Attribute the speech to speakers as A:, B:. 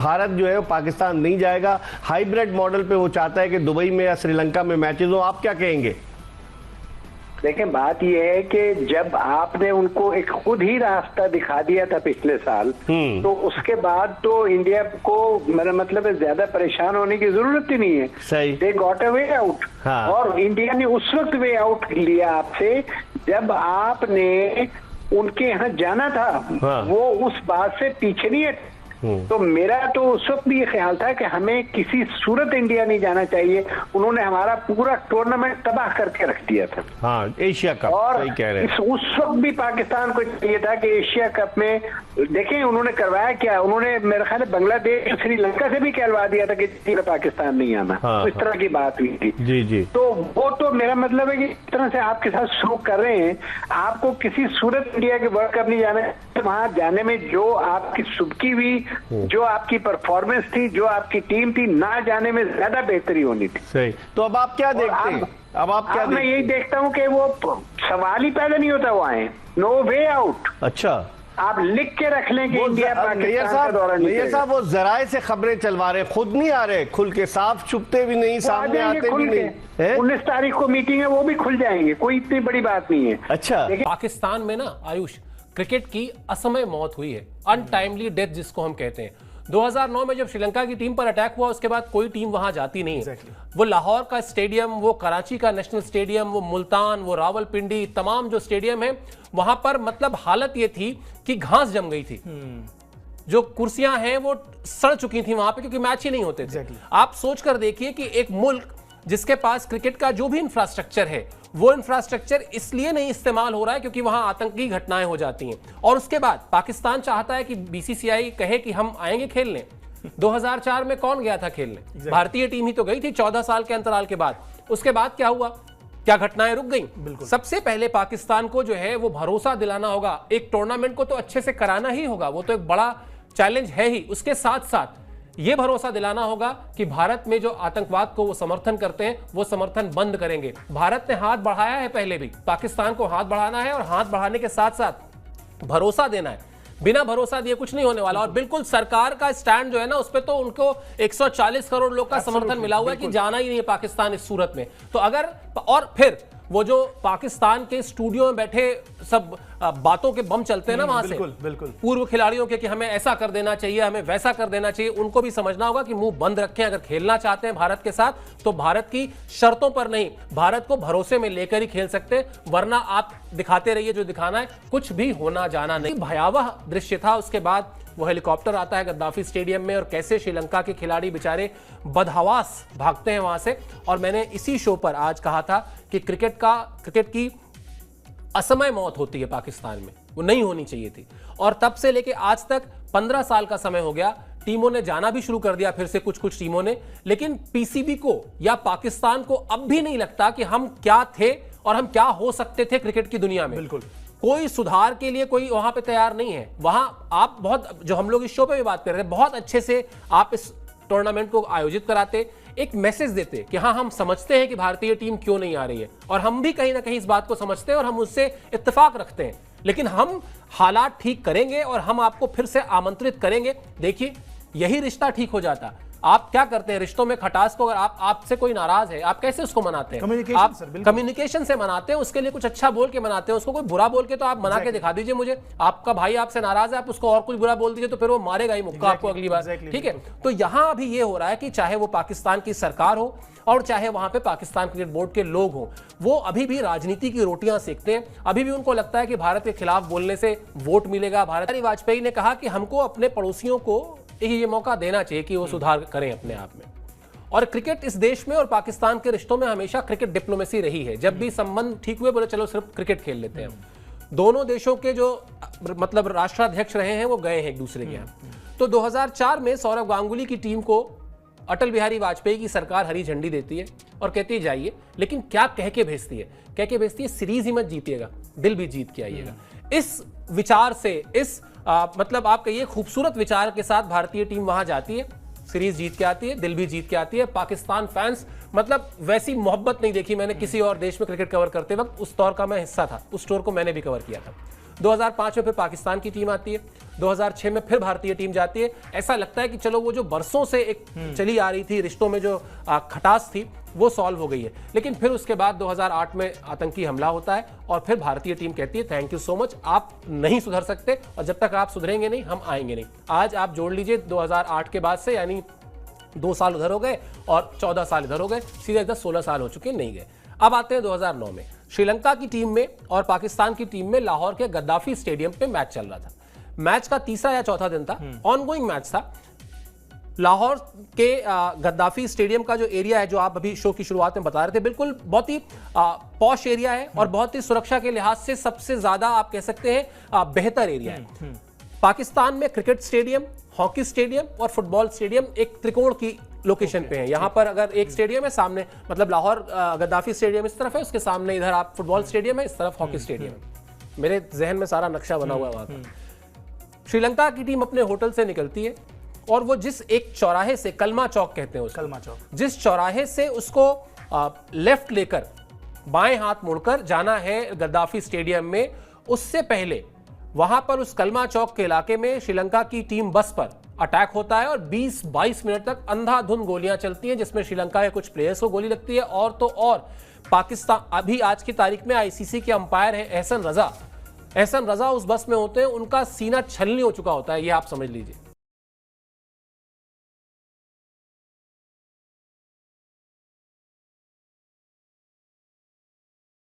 A: भारत जो है वो पाकिस्तान नहीं जाएगा, हाइब्रिड मॉडल पे वो चाहता है कि दुबई में या श्रीलंका में मैचेस हो। आप क्या कहेंगे?
B: देखें, बात यह है कि जब आपने उनको एक खुद ही रास्ता दिखा दिया था पिछले साल, तो उसके बाद तो इंडिया को मेरा मतलब है ज्यादा परेशान होने की जरूरत ही नहीं है।
A: सही,
B: they got a way out. और इंडिया ने उस वक्त वे आउट लिया आपसे जब आपने उनके यहाँ जाना था। वो उस बात से पीछे नहीं है। तो मेरा तो उस वक्त भी ये ख्याल था कि हमें किसी सूरत इंडिया नहीं जाना चाहिए। उन्होंने हमारा पूरा टूर्नामेंट तबाह करके रख दिया था।
A: हाँ, एशिया कप।
B: और
A: सही कह रहे हैं।
B: उस वक्त भी पाकिस्तान को चाहिए था कि एशिया कप में देखें उन्होंने करवाया क्या। उन्होंने मेरे ख्याल है बांग्लादेश श्रीलंका से भी कहलवा दिया था कि पाकिस्तान नहीं आना। तो इस तरह की बात हुई थी।
A: जी जी।
B: तो वो तो मेरा मतलब है कि इस तरह से आपके साथ शुरू कर रहे हैं। आपको किसी सूरत इंडिया के वर्ल्ड कप नहीं जाना है। वहां जाने में जो आपकी सुबकी हुई, जो आपकी परफॉर्मेंस थी, जो आपकी टीम थी, ना जाने में ज्यादा बेहतरी होनी थी।
A: सही। तो अब आप क्या देखते हैं? अब आप क्या
B: मैं यही देखता हूं कि वो सवाल ही पैदा नहीं होता। वो आए नो वे आउट।
A: अच्छा,
B: आप लिख के रख लें कि इंडिया पाकिस्तान का दौरा नहीं करेगा।
A: साहब वो जराए से खबरें चलवा रहे, खुद नहीं आ रहे खुल के, साफ छुपते भी नहीं, सामने आते भी नहीं।
B: 19 तारीख को मीटिंग है, वो भी खुल जाएंगे। कोई इतनी बड़ी बात नहीं है।
A: अच्छा,
C: पाकिस्तान में ना आयुष क्रिकेट की असमय मौत हुई है, अनटाइमली डेथ जिसको हम कहते हैं। 2009 में जब श्रीलंका की टीम पर अटैक हुआ, उसके बाद कोई टीम वहां जाती नहीं है। वो लाहौर का स्टेडियम, वो कराची का नेशनल स्टेडियम, वो मुल्तान, वो रावलपिंडी, तमाम जो स्टेडियम है वहां पर मतलब हालत ये थी कि घास जम गई थी। जो कुर्सियां हैं वो सड़ चुकी थी वहां पे, क्योंकि मैच ही नहीं होते थे। आप सोच कर देखिए कि एक मुल्क जिसके पास क्रिकेट का जो भी इंफ्रास्ट्रक्चर है, वो इंफ्रास्ट्रक्चर इसलिए नहीं इस्तेमाल हो रहा है क्योंकि वहां आतंकी घटनाएं हो जाती हैं। और उसके बाद पाकिस्तान चाहता है कि बीसीसीआई कहे कि हम आएंगे खेलने। 2004 में कौन गया था खेलने? भारतीय टीम ही तो गई थी 14 साल के अंतराल के बाद। उसके बाद क्या हुआ? क्या घटनाएं रुक गई? सबसे पहले पाकिस्तान को जो है वो भरोसा दिलाना होगा। एक टूर्नामेंट को तो अच्छे से कराना ही होगा, वो तो एक बड़ा चैलेंज है ही। उसके साथ साथ यह भरोसा दिलाना होगा कि भारत में जो आतंकवाद को वो समर्थन करते हैं, वो समर्थन बंद करेंगे। भारत ने हाथ बढ़ाया है, पहले भी पाकिस्तान को हाथ बढ़ाना है, और हाथ बढ़ाने के साथ साथ भरोसा देना है। बिना भरोसा दिए कुछ नहीं होने वाला। और बिल्कुल सरकार का स्टैंड जो है ना, उस पर तो उनको 140 करोड़ लोग का समर्थन मिला हुआ है कि जाना ही नहीं है पाकिस्तान इस सूरत में। तो अगर और फिर वो जो पाकिस्तान के स्टूडियो में बैठे सब बातों के बम चलते हैं ना वहां से, बिल्कुल पूर्व खिलाड़ियों के कि हमें ऐसा कर देना चाहिए, हमें वैसा कर देना चाहिए, उनको भी समझना होगा कि मुंह बंद रखें। अगर खेलना चाहते हैं भारत के साथ तो भारत की शर्तों पर नहीं, भारत को भरोसे में लेकर ही खेल सकते हैं। वरना आप दिखाते रहिए जो दिखाना है, कुछ भी होना जाना नहीं। भयावह दृश्य था। उसके बाद वो हेलीकॉप्टर आता है गद्दाफी स्टेडियम में, और कैसे श्रीलंका के खिलाड़ी बेचारे बदहवास भागते हैं वहां से। और मैंने इसी शो पर आज कहा था कि क्रिकेट की असमय मौत होती है पाकिस्तान में, वो नहीं होनी चाहिए थी। और तब से लेके आज तक 15 साल का समय हो गया। टीमों ने जाना भी शुरू कर दिया फिर से, कुछ टीमों ने, लेकिन पीसीबी को या पाकिस्तान को अब भी नहीं लगता कि हम क्या थे और हम क्या हो सकते थे क्रिकेट की दुनिया में। बिल्कुल कोई सुधार के लिए कोई वहां पे तैयार नहीं है। वहां आप बहुत, जो हम लोग इस शो पे भी बात कर रहे थे, बहुत अच्छे से आप इस टूर्नामेंट को आयोजित कराते, एक मैसेज देते कि हाँ, हम समझते हैं कि भारतीय टीम क्यों नहीं आ रही है, और हम भी कहीं ना कहीं इस बात को समझते हैं और हम उससे इत्तेफाक रखते हैं। लेकिन हम हालात ठीक करेंगे और हम आपको फिर से आमंत्रित करेंगे। देखिए, यही रिश्ता ठीक हो जाता। आप क्या करते हैं रिश्तों में खटास को? अगर आपसे कोई नाराज है, आप कैसे उसको मनाते हैं? आप कम्युनिकेशन से मनाते हैं, उसके लिए कुछ अच्छा बोल के मनाते हैं। उसको कोई बुरा बोल के तो आप मना के दिखा दीजिए मुझे। आपका भाई आपसे नाराज है, आप उसको और कुछ बुरा बोल दीजिए तो फिर वो मारेगा ही मुक्का आपको अगली बार। ठीक है, तो यहां अभी ये हो रहा है कि चाहे वो पाकिस्तान की सरकार हो और चाहे वहां पे पाकिस्तान क्रिकेट बोर्ड के लोग हों, वो अभी भी राजनीति की रोटियां सेकते हैं। अभी भी उनको लगता है कि भारत के खिलाफ बोलने से वोट मिलेगा। वाजपेयी ने कहा कि हमको अपने पड़ोसियों को ये मौका देना चाहिए कि वो सुधार करें अपने आप में। और क्रिकेट इस देश में और पाकिस्तान के रिश्तों में हमेशा क्रिकेट डिप्लोमेसी रही है। जब भी संबंध ठीक हुए, बोले चलो सिर्फ क्रिकेट खेल लेते हैं। दोनों देशों के जो मतलब राष्ट्राध्यक्ष रहे हैं वो गए हैं एक दूसरे के यहाँ। तो 2004 में सौरव गांगुली की टीम को अटल बिहारी वाजपेयी की सरकार हरी झंडी देती है और कहती है जाइए। लेकिन क्या कह के भेजती है? कह के भेजती है सीरीज ही मत जीतिएगा, दिल भी जीत के आइएगा। इस विचार से, इस मतलब आप कहिए खूबसूरत विचार के साथ भारतीय टीम वहां जाती है, सीरीज जीत के आती है, दिल भी जीत के आती है। पाकिस्तान फैंस, मतलब वैसी मोहब्बत नहीं देखी मैंने किसी और देश में क्रिकेट कवर करते वक्त। उस दौर का मैं हिस्सा था, उस स्टोर को मैंने भी कवर किया था। 2005 में फिर पाकिस्तान की टीम आती है, 2006 में फिर भारतीय टीम जाती है। ऐसा लगता है कि चलो वो जो बरसों से एक चली आ रही थी, रिश्तों में जो खटास थी वो सॉल्व हो गई है। लेकिन फिर उसके बाद 2008 में आतंकी हमला होता है और फिर भारतीय टीम कहती है थैंक यू सो मच, आप नहीं सुधर सकते और जब तक आप सुधरेंगे नहीं हम आएंगे नहीं। आज आप जोड़ लीजिए 2008 के बाद से, यानी 2 साल उधर हो गए और 14 साल इधर हो गए, सीधे 16 साल हो चुके, नहीं गए। अब आते हैं 2009 में, श्रीलंका की टीम में और पाकिस्तान की टीम में लाहौर के गद्दाफी स्टेडियम पे मैच चल रहा था। मैच का तीसरा या चौथा दिन था, ऑनगोइंग मैच था। लाहौर के गद्दाफी स्टेडियम का जो एरिया है, जो आप अभी शो की शुरुआत में बता रहे थे, बिल्कुल बहुत ही पॉश एरिया है और बहुत ही सुरक्षा के लिहाज से सबसे ज्यादा आप कह सकते हैं बेहतर एरिया है। पाकिस्तान में क्रिकेट स्टेडियम, हॉकी स्टेडियम और फुटबॉल स्टेडियम एक त्रिकोण की लोकेशन पे है। यहाँ पर अगर एक स्टेडियम है सामने, मतलब लाहौर गद्दाफी स्टेडियम इस तरफ है, उसके सामने इधर आप फुटबॉल स्टेडियम है, इस तरफ हॉकी स्टेडियम है। मेरे जहन में सारा नक्शा बना हुआ है वहां का। श्रीलंका की टीम अपने होटल से निकलती है और वो जिस एक चौराहे से, कलमा चौक कहते हैं उसको,
D: कलमा चौक,
C: जिस चौराहे से उसको लेफ्ट लेकर बाएं हाथ मुड़कर जाना है गद्दाफी स्टेडियम में, उससे पहले वहां पर उस कलमा चौक के इलाके में श्रीलंका की टीम बस पर अटैक होता है और 20-22 मिनट तक अंधाधुंध गोलियां चलती हैं, जिसमें श्रीलंका के कुछ प्लेयर्स को गोली लगती है। और तो और पाकिस्तान, अभी आज की तारीख में आईसीसी के अंपायर है एहसन रजा उस बस में होते हैं, उनका सीना छलनी हो चुका होता है, ये आप समझ लीजिए।